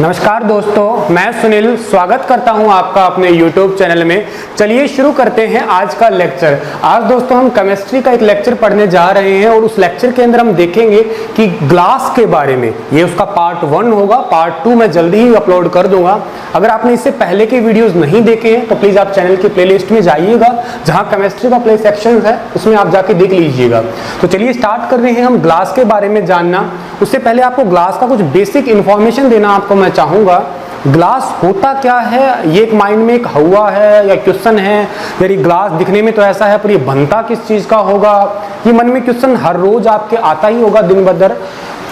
नमस्कार दोस्तों, मैं सुनील स्वागत करता हूं आपका अपने YouTube चैनल में। चलिए शुरू करते हैं आज का लेक्चर। आज दोस्तों हम केमिस्ट्री का एक लेक्चर पढ़ने जा रहे हैं और उस लेक्चर के अंदर हम देखेंगे कि ग्लास के बारे में। ये उसका पार्ट 1 होगा, पार्ट 2 मैं जल्दी ही अपलोड कर दूंगा। अगर आपने इससे पहले के वीडियोज नहीं देखे हैं तो प्लीज आप चैनल की प्लेलिस्ट में जाइएगा, जहां केमिस्ट्री का प्ले सेक्शन है उसमें आप जाके देख लीजिएगा। तो चलिए स्टार्ट कर रहे हैं हम ग्लास के बारे में जानना। उससे पहले आपको ग्लास का कुछ बेसिक इंफॉर्मेशन देना आपको मैं चाहूंगा। ग्लास होता क्या है, ये एक माइंड में एक हवा है या क्वेश्चन है। यार ग्लास दिखने में तो ऐसा है, पर ये बनता किस चीज का होगा, ये मन में क्वेश्चन हर रोज आपके आता ही होगा दिन ब दिन।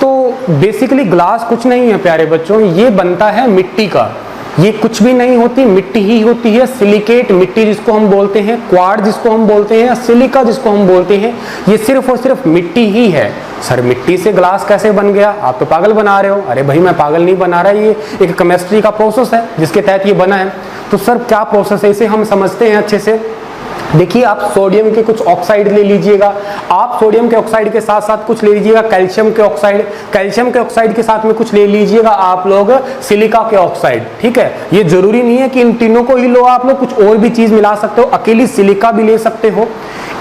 तो बेसिकली ग्लास कुछ नहीं है प्यारे बच्चों, ये बनता है मिट्टी का। ये कुछ भी नहीं होती, मिट्टी ही होती है। सिलिकेट मिट्टी जिसको हम बोलते हैं, क्वार्ट्ज जिसको हम बोलते हैं, सिलिका जिसको हम बोलते हैं, ये सिर्फ और सिर्फ मिट्टी ही है। सर मिट्टी से ग्लास कैसे बन गया, आप तो पागल बना रहे हो। अरे भाई मैं पागल नहीं बना रहा, ये एक केमिस्ट्री का प्रोसेस है जिसके तहत ये बना है। तो सर क्या प्रोसेस है, इसे हम समझते हैं अच्छे से। देखिए आप सोडियम के कुछ ऑक्साइड ले लीजिएगा, आप सोडियम के ऑक्साइड के साथ साथ कुछ ले लीजिएगा कैल्शियम के ऑक्साइड, कैल्शियम के ऑक्साइड के साथ में कुछ ले लीजिएगा आप लोग सिलिका के ऑक्साइड। ठीक है, ये जरूरी नहीं है कि इन तीनों को ही लो, आप लोग कुछ और भी चीज मिला सकते हो, अकेली सिलिका भी ले सकते हो।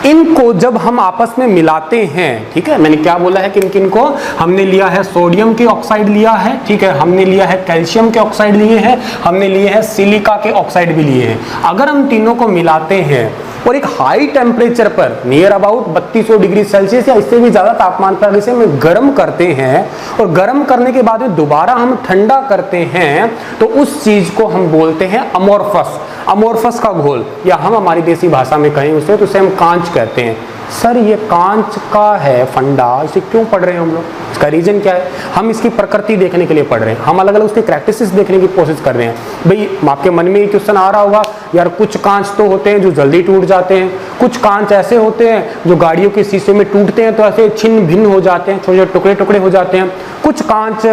इनको जब हम आपस में मिलाते हैं, ठीक है, मैंने क्या बोला है, किन किन को हमने लिया है, सोडियम के ऑक्साइड लिया है, ठीक है, हमने लिया है कैल्शियम के ऑक्साइड लिए हैं, हमने लिए हैं सिलिका के ऑक्साइड भी लिए हैं। अगर हम तीनों को मिलाते हैं और एक हाई टेम्परेचर पर नियर अबाउट 3200 डिग्री सेल्सियस या इससे भी ज्यादा तापमान पर इसे हम गर्म करते हैं और गर्म करने के बाद में दोबारा हम ठंडा करते हैं, तो उस चीज को हम बोलते हैं अमोर्फस। अमोर्फस का घोल, या हम हमारी देसी भाषा में कहें उसे तो उसे हम कांच कहते हैं। सर ये कांच का है फंडा, इसे क्यों पढ़ रहे हैं हम लोग, इसका रीजन क्या है? हम इसकी प्रकृति देखने के लिए पढ़ रहे हैं, हम अलग अलग उसकी प्रैक्टिसेस देखने की कोशिश कर रहे हैं। भाई आपके मन में ये क्वेश्चन आ रहा होगा, यार कुछ कांच तो होते हैं जो जल्दी टूट जाते हैं, कुछ कांच ऐसे होते हैं जो गाड़ियों के शीशे में टूटते हैं तो ऐसे छिन्न भिन्न हो जाते हैं, छोटे छोटे टुकड़े टुकड़े हो जाते हैं। कुछ कांच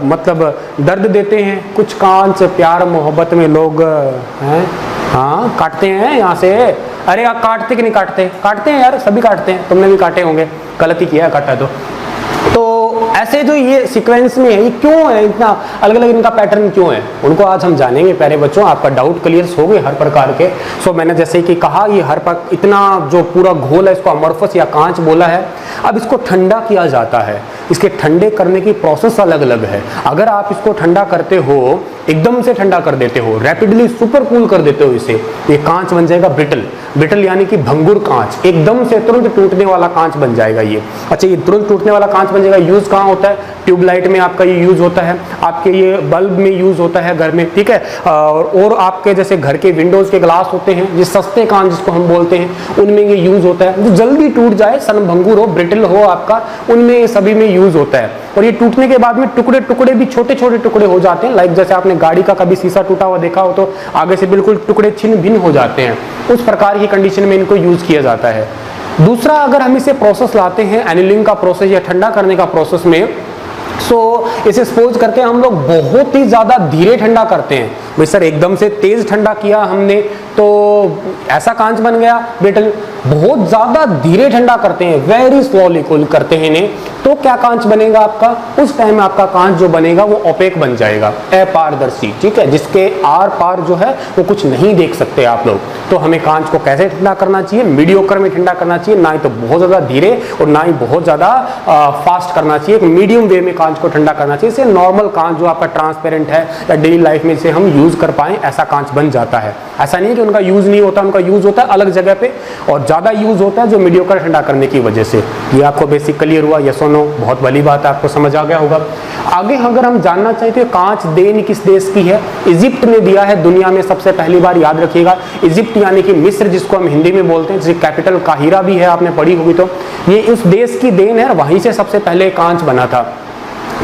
मतलब दर्द देते हैं, कुछ कांच प्यार मोहब्बत में लोग हैं हाँ काटते हैं यहाँ से। अरे आप काटते कि नहीं काटते? काटते हैं यार, सभी काटते हैं, तुमने भी काटे होंगे, गलती किया है काटा तो ऐसे जो ये सीक्वेंस में है, ये क्यों है, इतना अलग अलग इनका पैटर्न क्यों है, उनको आज हम जानेंगे प्यारे बच्चों। आपका डाउट क्लियर हो गए हर प्रकार के। सो मैंने जैसे कि कहा, ये इतना जो पूरा घोल है इसको अमोर्फस या कांच बोला है। अब इसको ठंडा किया जाता है, इसके ठंडे करने की प्रोसेस अलग अलग है। अगर आप इसको ठंडा करते हो, एकदम से ठंडा कर देते हो, रैपिडली सुपर कूल कर देते हो इसे, ये कांच बन जाएगा ब्रिटल। ब्रिटल यानी कि भंगुर कांच, एकदम से तुरंत टूटने वाला कांच बन जाएगा ये। अच्छा, ये तुरंत टूटने वाला कांच बन जाएगा। यूज कहाँ होता है? ट्यूबलाइट में आपका ये यूज होता है, आपके ये बल्ब में यूज होता है घर में, ठीक है। और आपके जैसे घर के विंडोज के ग्लास होते हैं, ये सस्ते कांच जिसको हम बोलते हैं, उनमें ये यूज होता है। जो जल्दी टूट जाए, सनभंगुर हो, ब्रिटल हो आपका, उनमें सभी में यूज होता है। और ये टूटने के बाद में टुकड़े टुकड़े भी छोटे छोटे टुकड़े हो जाते हैं। लाइक जैसे आपने गाड़ी का कभी शीशा टूटा हुआ देखा हो तो आगे से बिल्कुल टुकड़े छिन्न भिन्न हो जाते हैं, उस प्रकार की कंडीशन में इनको यूज किया जाता है। दूसरा, अगर हम इसे प्रोसेस लाते हैं एनिलिंग का प्रोसेस या ठंडा करने का प्रोसेस में, इसे सपोज करते हैं हम लोग बहुत ही ज्यादा धीरे ठंडा करते हैं। भाई सर एकदम से तेज ठंडा किया हमने तो ऐसा कांच बन गया ब्रिटल। बहुत ज्यादा धीरे ठंडा करते हैं, वेरी स्लोली कूल करते हैं इन्हें, तो क्या कांच बनेगा आपका? उस टाइम में आपका कांच जो बनेगा वो ओपेक बन जाएगा, अपारदर्शी, ठीक है, जिसके आर पार जो है वो कुछ नहीं देख सकते आप लोग। तो हमें कांच को कैसे ठंडा करना चाहिए? मीडियोकर में ठंडा करना चाहिए, ना ही तो बहुत ज्यादा धीरे और ना ही बहुत ज्यादा फास्ट करना चाहिए। एक मीडियम वे में कांच को ठंडा करना चाहिए। इसे नॉर्मल कांच जो आपका ट्रांसपेरेंट है या डेली लाइफ में इसे हम यूज कर पाए, ऐसा कांच बन जाता है। ऐसा नहीं है कि उनका यूज नहीं होता, उनका यूज होता है अलग जगह पे और ज्यादा यूज होता है जो मीडियोकर ठंडा करने की वजह से। ये आपको बेसिक क्लियर हुआ? यस और नो? बहुत बड़ी बात है, आपको समझ आ गया होगा। आगे अगर हम जानना चाहते हैं कांच देन किस देश की है, इजिप्ट ने दिया है दुनिया में सबसे पहली बार। याद रखिएगा, इजिप्ट यानी कि मिस्र जिसको हम हिंदी में बोलते हैं, जिसकी कैपिटल काहिरा भी है, आपने पढ़ी होगी तो। ये उस देश की देन है, वहीं से सबसे पहले कांच बना था,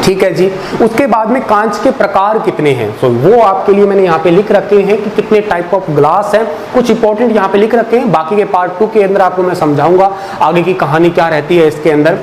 ठीक है जी। उसके बाद में कांच के प्रकार कितने हैं, तो वो आपके लिए मैंने यहाँ पे लिख रखे हैं कि कितने टाइप ऑफ ग्लास है। कुछ इंपॉर्टेंट यहाँ पे लिख रखे हैं, बाकी के पार्ट 2 के अंदर आपको मैं समझाऊंगा आगे की कहानी क्या रहती है इसके अंदर।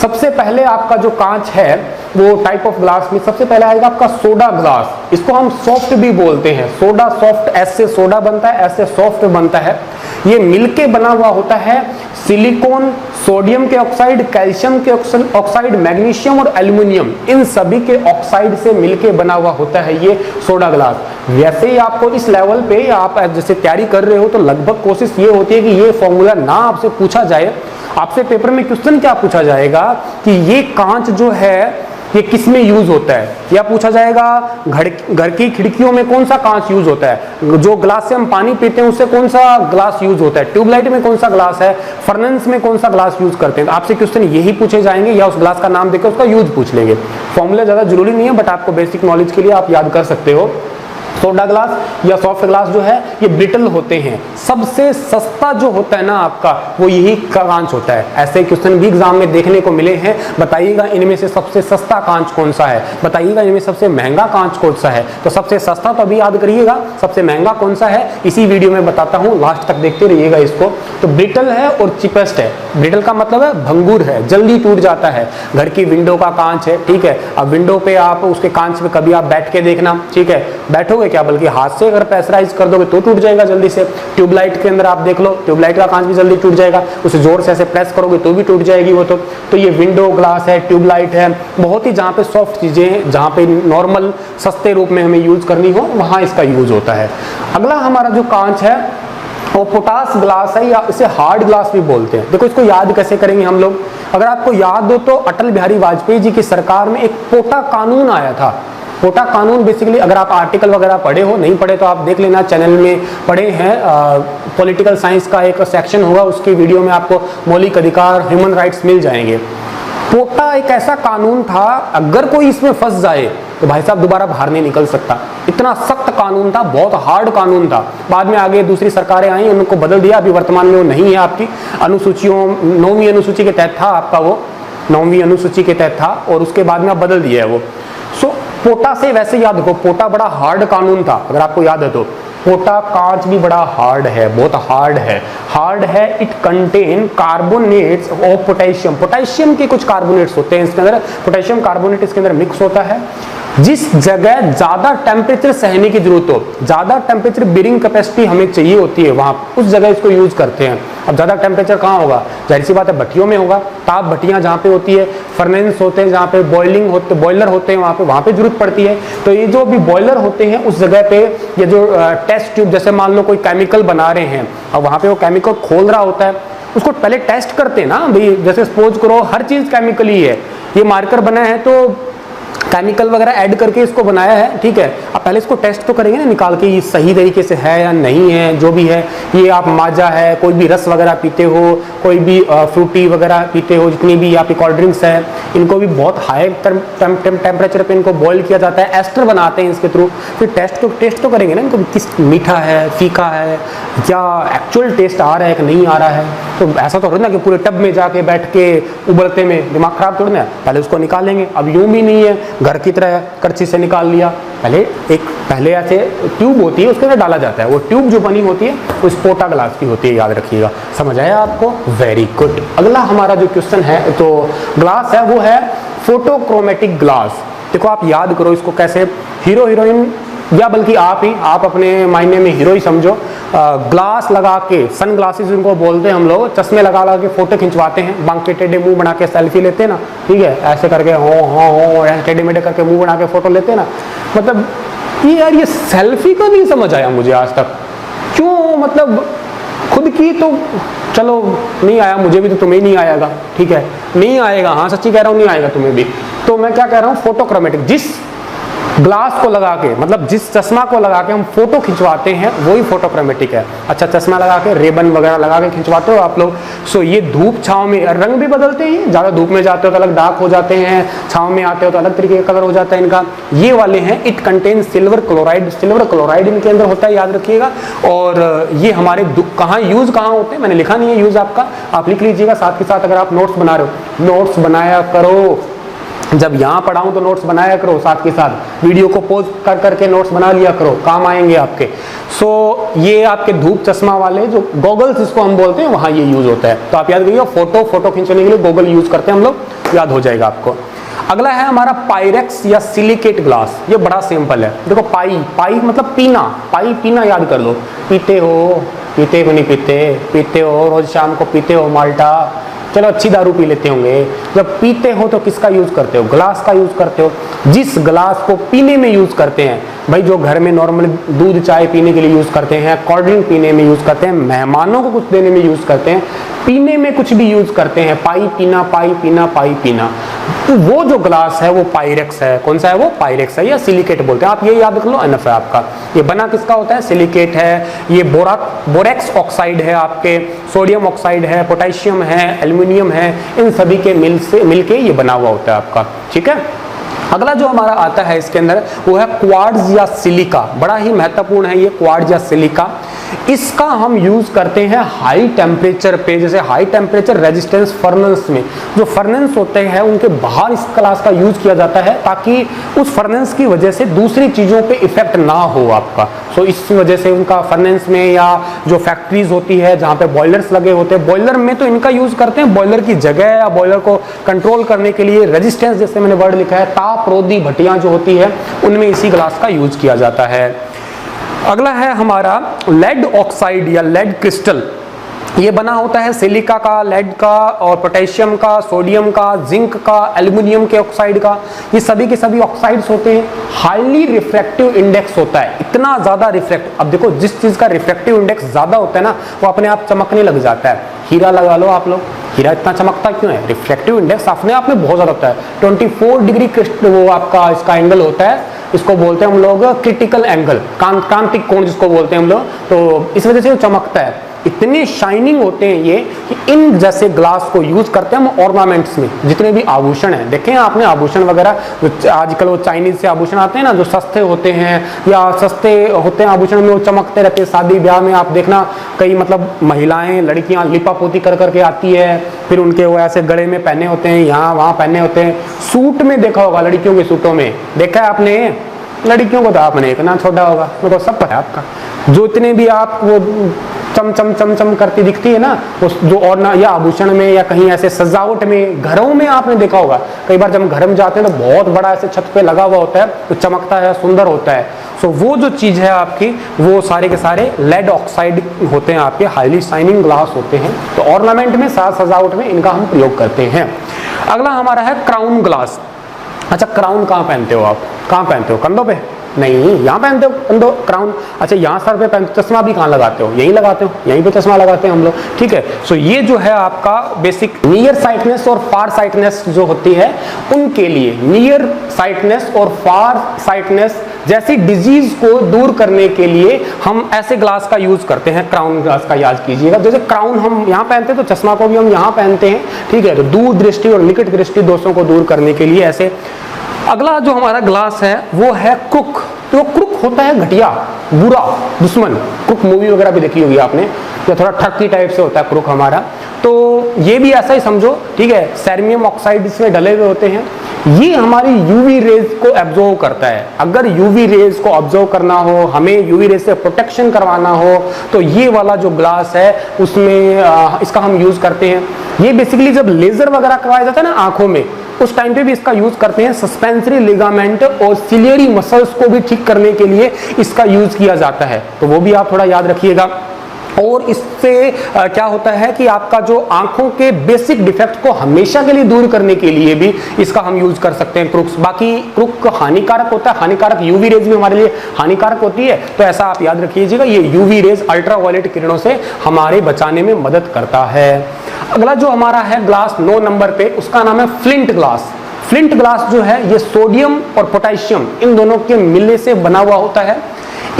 सबसे पहले आपका जो कांच है वो टाइप ऑफ ग्लास में सबसे पहले आएगा आपका सोडा ग्लास। इसको हम सॉफ्ट भी बोलते हैं, सोडा सॉफ्ट, एस से सोडा बनता है, एस से सॉफ्ट बनता है। ये मिलके बना हुआ होता है सिलिकॉन, सोडियम के ऑक्साइड, कैल्शियम के ऑक्साइड, मैग्नीशियम और एल्युमिनियम, इन सभी के ऑक्साइड से मिलके बना हुआ होता है ये सोडा ग्लास। वैसे ही आपको इस लेवल पे आप जैसे तैयारी कर रहे हो तो लगभग कोशिश ये होती है कि ये फॉर्मूला ना आपसे पूछा जाए। आपसे पेपर में क्वेश्चन क्या पूछा जाएगा कि ये कांच जो है ये किस में यूज होता है, या पूछा जाएगा घर की खिड़कियों में कौन सा कांच यूज होता है, जो ग्लास से हम पानी पीते हैं उससे कौन सा ग्लास यूज होता है, ट्यूबलाइट में कौन सा ग्लास है, फर्नेस में कौन सा ग्लास यूज करते हैं। आपसे क्वेश्चन यही पूछे जाएंगे या उस ग्लास का नाम देकर उसका यूज पूछ लेंगे। फॉर्मूला ज्यादा जरूरी नहीं है, बट आपको बेसिक नॉलेज के लिए आप याद कर सकते हो। सोडा ग्लास या सॉफ्ट ग्लास जो है ये ब्रिटल होते हैं। सबसे सस्ता जो होता है ना आपका वो यही कांच होता है। ऐसे क्वेश्चन भी एग्जाम में देखने को मिले हैं। बताइएगा इनमें से सबसे सस्ता कांच कौन सा है, बताइएगा इनमें सबसे महंगा कांच कौन सा है। तो सबसे सस्ता तो अभी याद करिएगा, सबसे महंगा कौन सा है इसी वीडियो में बताता हूँ, लास्ट तक देखते रहिएगा इसको। तो ब्रिटल है और चिपेस्ट है। ब्रिटल का मतलब है भंगुर है, जल्दी टूट जाता है। घर की विंडो का कांच है, ठीक है। अब विंडो पे आप उसके कांच पे कभी आप बैठ के देखना, ठीक है, बैठोगे क्या बल्कि हाथ से अगर प्रेशराइज कर दोगे तो टूट जाएगा जल्दी से। ट्यूबलाइट के अंदर आप देख लो, ट्यूबलाइट का कांच भी जल्दी टूट जाएगा, उसे जोर से ऐसे प्रेस करोगे तो भी टूट जाएगी वो। तो ये विंडो ग्लास है, ट्यूबलाइट है, बहुत ही जहाँ पे सॉफ्ट चीजें हैं, जहाँ पे नॉर्मल सस्ते रूप में हमें यूज करनी हो वहाँ इसका यूज होता है। अगला हमारा जो कांच है वो पोटास ग्लास है, या इसे हार्ड ग्लास भी बोलते हैं। देखो इसको याद कैसे करेंगे हम लोग। अगर आपको याद हो तो अटल बिहारी वाजपेयी जी की सरकार में एक पोटा कानून आया था। पोटा कानून बेसिकली, अगर आप आर्टिकल वगैरह पढ़े हो, नहीं पढ़े तो आप देख लेना, चैनल में पढ़े हैं। पॉलिटिकल साइंस का एक सेक्शन होगा, उसकी वीडियो में आपको मौलिक अधिकार, ह्यूमन राइट्स मिल जाएंगे। पोटा एक ऐसा कानून था, अगर कोई इसमें फंस जाए तो भाई साहब दोबारा बाहर नहीं निकल सकता। इतना सख्त कानून था, बहुत हार्ड कानून था। बाद में आगे दूसरी सरकारें आई, उनको बदल दिया। अभी वर्तमान में वो नहीं है आपकी अनुसूचियों, 9वीं अनुसूची के तहत था आपका, वो 9वीं अनुसूची के तहत था और उसके बाद में बदल दिया है वो। सो पोटा से वैसे याद रखो, पोटा बड़ा हार्ड कानून था, अगर आपको याद है तो। पोटा कांच भी बड़ा हार्ड है, बहुत हार्ड है। हार्ड है, it contain carbonates of potassium. Potassium के कुछ कार्बोनेट्स होते हैं इसके अंदर, पोटेशियम कार्बोनेट इसके अंदर मिक्स होता है। जिस जगह ज्यादा टेम्परेचर सहने की जरूरत हो, ज्यादा टेम्परेचर बीरिंग कैपेसिटी हमें चाहिए होती है, वहां उस जगह इसको यूज करते हैं। अब ज्यादा टेम्परेचर कहाँ होगा, जाहिर सी बात है भट्टियों में होगा। ताप भट्टियां जहाँ पे होती है, फर्नेस होते हैं जहाँ पे बॉइलिंग होते, बॉयलर होते हैं वहाँ पे जरूरत पड़ती है। तो ये जो भी बॉयलर होते हैं उस जगह पे ये जो टेस्ट ट्यूब, जैसे मान लो कोई केमिकल बना रहे हैं और वहाँ पे वो केमिकल खोल रहा होता है, उसको पहले टेस्ट करते हैं ना भाई। जैसे सपोज करो हर चीज केमिकल ही है, ये मार्कर बना है तो केमिकल वगैरह ऐड करके इसको बनाया है, ठीक है। अब पहले इसको टेस्ट तो करेंगे ना, निकाल के ये सही तरीके से है या नहीं है। जो भी है, ये आप माजा है, कोई भी रस वगैरह पीते हो, कोई भी फ्रूटी वगैरह पीते हो, जितनी भी आपकी कोल्ड ड्रिंक्स है, इनको भी बहुत हाई टेम्परेचर पे इनको बॉईल किया जाता है, एस्टर बनाते हैं इसके थ्रू। फिर टेस्ट तो करेंगे ना इनको, किस मीठा है, फीका है, या एक्चुअल टेस्ट आ रहा है कि नहीं आ रहा है। तो ऐसा तो हो ना कि पूरे टब में जाके बैठ के उबलते में दिमाग खराब थोड़ी ना, पहले उसको निकालेंगे। अब यूं भी नहीं है घर की तरह करछी से निकाल लिया, पहले ऐसे ट्यूब होती है उसके अंदर डाला जाता है। वो ट्यूब जो बनी होती है वो पोटा ग्लास की होती है, याद रखिएगा। समझ आया आपको? Very good. अगला हमारा जो क्वेश्चन है तो ग्लास है वो है फोटोक्रोमेटिक ग्लास। देखो आप याद करो इसको कैसे, हीरो हीरोइन या बल्कि आप अपने मायने में हीरो ही समझो, ग्लास लगा के, सन ग्लासेस इनको बोलते हैं हम लोग, चश्मे लगा के फोटो खिंचवाते हैं, बांके टेढ़े मुंह बना के सेल्फी लेते हैं ना, ठीक है, ऐसे करके हो टेढ़े मेढ़े करके मुंह बना के फोटो लेते हैं ना। मतलब ये यार ये सेल्फी का नहीं समझ आया मुझे आज तक, क्यों? मतलब खुद की तो चलो नहीं आया मुझे भी, तो तुम्हें नहीं आएगा, ठीक है, नहीं आएगा, हाँ सच्ची कह रहा हूँ, नहीं आएगा तुम्हें भी। तो मैं क्या कह रहा हूँ, फोटोक्रोमेटिक, जिस ग्लास को लगा के, मतलब जिस चश्मा को लगा के हम फोटो खिंचवाते हैं वही फोटोक्रोमेटिक है। अच्छा, चश्मा लगा के, रेबन वगैरह लगा के खिंचवाते हो आप लोग। सो ये धूप छांव में रंग भी बदलते हैं, ज्यादा धूप में जाते हो तो अलग डार्क हो जाते हैं, छांव में आते हो तो अलग तरीके का कलर हो जाता है इनका। ये वाले हैं, it contain silver chloride, silver chloride इनके अंदर होता है, याद रखिएगा। और ये हमारे कहाँ यूज कहाँ होते हैं, मैंने लिखा नहीं है यूज आपका, आप लिख लीजिएगा साथ के साथ। अगर आप नोट्स बना रहे हो, नोट्स बनाया करो, जब यहाँ पढ़ाऊं तो नोट्स बनाया करो साथ के साथ, वीडियो को पॉज कर करके नोट्स बना लिया करो, काम आएंगे आपके। सो ये आपके धूप चश्मा वाले जो गॉगल्स इसको हम बोलते हैं, वहां ये यूज होता है। तो आप याद करिए, फोटो खींचने के लिए गॉगल यूज करते हैं हम लोग, याद हो जाएगा आपको। अगला है हमारा पायरेक्स या सिलिकेट ग्लास। ये बड़ा सिंपल है, देखो पाई मतलब पीना, पाई पीना याद कर लो। पीते हो, पीते को नहीं पीते, पीते हो रोज शाम को पीते हो माल्टा, चलो अच्छी दारू पी लेते होंगे। जब पीते हो तो किसका यूज करते हो? ग्लास का यूज करते हो। जिस ग्लास को पीने में यूज करते हैं भाई, जो घर में नॉर्मल दूध चाय पीने के लिए यूज करते हैं, कोल्ड ड्रिंक पीने में यूज करते हैं, मेहमानों को कुछ देने में यूज करते हैं, पीने में कुछ भी यूज करते हैं, पाई पीना, पाई पीना, पाई पीना, तो वो जो ग्लास है वो पायरेक्स है। कौन सा है वो? पायरेक्स है या सिलिकेट बोलते हैं। आप ये याद कर लो, एनफ है आपका। ये बना किसका होता है? सिलिकेट है। ये बोरेक्स ऑक्साइड है, आपके सोडियम ऑक्साइड है, पोटेशियम है, एल्युमिनियम है, इन सभी के मिलके ये बना हुआ होता है आपका। ठीक है, अगला जो हमारा आता है इसके अंदर वो है क्वार्ट्ज या सिलिका। बड़ा ही महत्वपूर्ण है ये क्वार्ट्ज या सिलिका। इसका हम यूज करते हैं हाई टेम्परेचर पे, जैसे हाई टेम्परेचर रेजिस्टेंस फर्नेस में। जो फर्नेस होते हैं उनके बाहर इस क्लास का यूज किया जाता है ताकि उस फर्नेस की वजह से दूसरी चीजों पे इफेक्ट ना हो आपका। सो इस वजह से उनका फर्नेस में या जो फैक्ट्रीज होती है जहाँ पे बॉयलर्स लगे होते हैं, बॉयलर में तो इनका यूज करते हैं बॉयलर की जगह या बॉयलर को कंट्रोल करने के लिए। रेजिस्टेंस जैसे मैंने वर्ड लिखा है, ताप रोधी भट्टियां जो होती है उनमें इसी ग्लास का यूज किया जाता है। अगला है हमारा लेड ऑक्साइड या लेड क्रिस्टल। ये बना होता है सिलिका का, लेड का और पोटेशियम का, सोडियम का, जिंक का, एल्युमिनियम के ऑक्साइड का। ये सभी के सभी ऑक्साइड्स होते हैं। हाईली रिफ्रैक्टिव इंडेक्स होता है, इतना ज्यादा रिफ्रैक्ट। अब देखो जिस चीज का रिफ्रैक्टिव इंडेक्स ज्यादा होता है ना वो अपने आप चमकने लग जाता है। हीरा लगा लो आप लोग, हीरा इतना चमकता क्यों है? रिफ्रैक्टिव इंडेक्स अपने आप में बहुत ज्यादा होता है। 24 डिग्री वो आपका इसका एंगल होता है, इसको बोलते हैं हम लोग क्रिटिकल एंगल, क्रांतिक कोण जिसको बोलते हैं हम लोग। तो इस वजह से वो चमकता है। इतने शाइनिंग होते हैं ये कि इन जैसे ग्लास को यूज करते हैं हम ऑर्नामेंट्स में। जितने भी आभूषण हैं, देखें आपने आभूषण वगैरह जो आजकल वो चाइनीज से आभूषण आते हैं ना, जो सस्ते होते हैं या सस्ते होते हैं आभूषण में, वो चमकते रहते हैं। शादी ब्याह में आप देखना कई मतलब महिलाएं लड़कियां लिपापोती कर करके आती है, फिर उनके वो ऐसे गले में पहने होते हैं, यहाँ वहाँ पहने होते हैं। सूट में देखा होगा, लड़कियों के सूटों में देखा है आपने? लड़कियों को तो आपने इतना छोटा होगा, मेरे को सब पता है आपका। जो इतने भी आप वो चम चम चम चम करती दिखती है ना, उस जो और ना या आभूषण में या कहीं ऐसे सजावट में, घरों में आपने देखा होगा कई बार जब घर में जाते हैं तो बहुत बड़ा ऐसे छत पे लगा हुआ होता है, तो चमकता है, सुंदर होता है। सो वो जो चीज है आपकी, वो सारे के सारे लेड ऑक्साइड होते हैं आपके, हाईली शाइनिंग ग्लास होते हैं। तो ऑर्नामेंट में, साज सजावट में इनका हम प्रयोग करते हैं। अगला हमारा है क्राउन ग्लास। अच्छा, क्राउन कहाँ पहनते हो आप? कहाँ पहनते हो? कंधों पे? नहीं, यहाँ पहनते हो कंधों क्राउन। अच्छा, यहाँ सर पे पहनते। चश्मा भी कहाँ लगाते हो? यहीं लगाते हो, यहीं पे चश्मा लगाते हैं हम लोग। ठीक है, सो ये जो है आपका बेसिक नियर साइटनेस और फार साइटनेस जो होती है उनके लिए, नियर साइटनेस और फार साइटनेस जैसी डिजीज को दूर करने के लिए हम ऐसे ग्लास का यूज करते हैं। क्राउन ग्लास का याद कीजिएगा। जैसे क्राउन हम यहाँ पहनते हैं तो चश्मा को भी हम यहाँ पहनते हैं। ठीक है, तो दूर दृष्टि और निकट दृष्टि दोषों को दूर करने के लिए ऐसे। अगला जो हमारा ग्लास है वो है क्रुक। तो क्रुक होता है घटिया, बुरा, दुश्मन। क्रुक मूवी वगैरह भी देखी होगी आपने, या थोड़ा ठक्की टाइप से होता है क्रुक हमारा। तो ये भी ऐसा ही समझो। ठीक है, सेर्मियम ऑक्साइड इसमें डले हुए होते हैं। ये हमारी यूवी रेज को एब्जॉर्व करता है। अगर यूवी रेज को ऑब्जर्व करना हो, हमें यूवी रेज से प्रोटेक्शन करवाना हो, तो ये वाला जो ग्लास है उसमें इसका हम यूज करते हैं। ये बेसिकली जब लेजर वगैरह करवाया जाता है ना आंखों में, उस टाइम पे भी इसका यूज करते हैं। सस्पेंसरी लिगामेंट और सिलियरी मसल्स को भी ठीक करने के लिए इसका यूज किया जाता है, तो वो भी आप थोड़ा याद रखिएगा। और इससे क्या होता है कि आपका जो आंखों के बेसिक डिफेक्ट को हमेशा के लिए दूर करने के लिए भी इसका हम यूज कर सकते हैं क्रुक्स। बाकी क्रुक हानिकारक होता है, हानिकारक यूवी रेज भी हमारे लिए हानिकारक होती है, तो ऐसा आप याद रखिएगा। ये यूवी रेज अल्ट्रावायलेट किरणों से हमारे बचाने में मदद करता है। अगला जो हमारा है ग्लास 9 नंबर पे, उसका नाम है फ्लिंट ग्लास। फ्लिंट ग्लास जो है ये सोडियम और पोटेशियम इन दोनों के मिलने से बना हुआ होता है।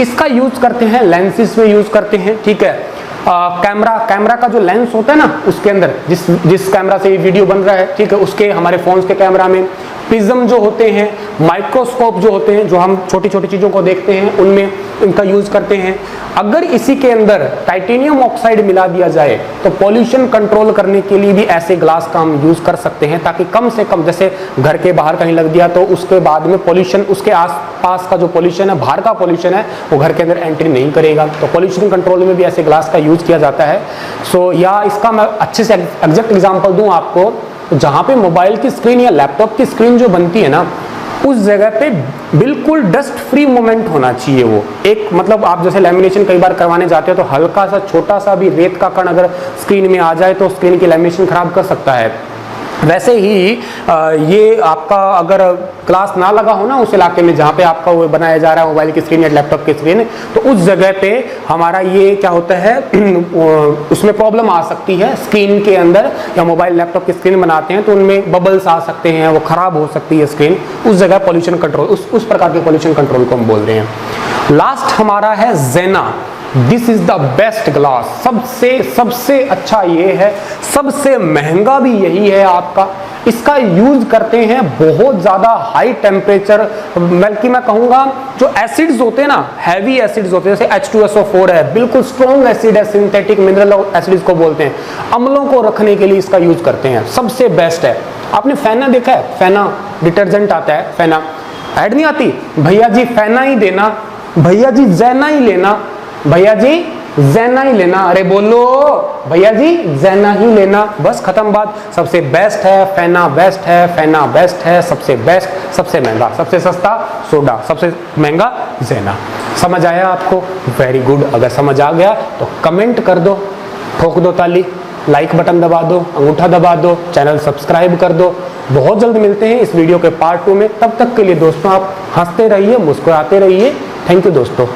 इसका यूज करते हैं लेंसेज में यूज करते हैं। ठीक है, कैमरा का जो लेंस होता है ना, उसके अंदर जिस कैमरा से ये वीडियो बन रहा है, ठीक है, उसके हमारे फोन्स के कैमरा में प्रिज्म जो होते हैं, माइक्रोस्कोप जो होते हैं, जो हम छोटी छोटी चीजों को देखते हैं, उनमें इनका यूज करते हैं। अगर इसी के अंदर टाइटेनियम ऑक्साइड मिला दिया जाए तो पॉल्यूशन कंट्रोल करने के लिए भी ऐसे ग्लास का हम यूज कर सकते हैं, ताकि कम से कम, जैसे घर के बाहर कहीं लग दिया तो उसके बाद में पॉल्यूशन, उसके आसपास का जो पॉल्यूशन है, बाहर का पॉल्यूशन है, वो घर के अंदर एंट्री नहीं करेगा। तो पॉल्यूशन कंट्रोल में भी ऐसे ग्लास का यूज किया जाता है। सो या इसका मैं अच्छे से एग्जैक्ट एग्जांपल दूं आपको, तो जहाँ पे मोबाइल की स्क्रीन या लैपटॉप की स्क्रीन जो बनती है ना, उस जगह पे बिल्कुल डस्ट फ्री मोमेंट होना चाहिए। वो एक मतलब आप जैसे लैमिनेशन कई बार करवाने जाते हो तो हल्का सा छोटा सा भी रेत का कण अगर स्क्रीन में आ जाए तो स्क्रीन की लैमिनेशन खराब कर सकता है। वैसे ही ये आपका अगर ग्लास ना लगा हो ना उस इलाके में जहाँ पे आपका वो बनाया जा रहा है मोबाइल की स्क्रीन या लैपटॉप की स्क्रीन, तो उस जगह पे हमारा ये क्या होता है उसमें प्रॉब्लम आ सकती है। स्क्रीन के अंदर या मोबाइल लैपटॉप की स्क्रीन बनाते हैं तो उनमें बबल्स आ सकते हैं, वो खराब हो सकती है स्क्रीन। उस जगह पॉल्यूशन कंट्रोल, उस प्रकार के पॉल्यूशन कंट्रोल को हम बोल रहे हैं। लास्ट हमारा है Jena. This is the best glass. सबसे अच्छा ये है, सबसे महंगा भी यही है आपका। इसका यूज करते हैं बहुत ज्यादा हाई टेम्परेचर, बल्कि मैं कहूंगा जो एसिड्स होते हैं ना, हैवी एसिड्स होते हैं, जैसे H2SO4 है, बिल्कुल स्ट्रॉन्ग एसिड है, सिंथेटिक मिनरल एसिड्स को बोलते हैं, अम्लों को रखने के लिए इसका यूज करते हैं। सबसे बेस्ट है। आपने फेना देखा है? फेना डिटर्जेंट आता है, फेना ऐड नहीं आती, भैया जी फेना ही देना, भैया जी जेना ही लेना, भैया जी जेना ही लेना, अरे बोलो भैया जी जेना ही लेना, बस खत्म बात। सबसे बेस्ट है फेना, बेस्ट है फेना, बेस्ट है, सबसे बेस्ट, सबसे महंगा, सबसे सस्ता सोडा, सबसे महंगा जेना। समझ आया आपको? Very good. अगर समझ आ गया तो कमेंट कर दो, ठोक दो ताली, लाइक बटन दबा दो, अंगूठा दबा दो, चैनल सब्सक्राइब कर दो। बहुत जल्द मिलते हैं इस वीडियो के पार्ट 2 में। तब तक के लिए दोस्तों आप हंसते रहिए, मुस्कुराते रहिए। थैंक यू दोस्तों।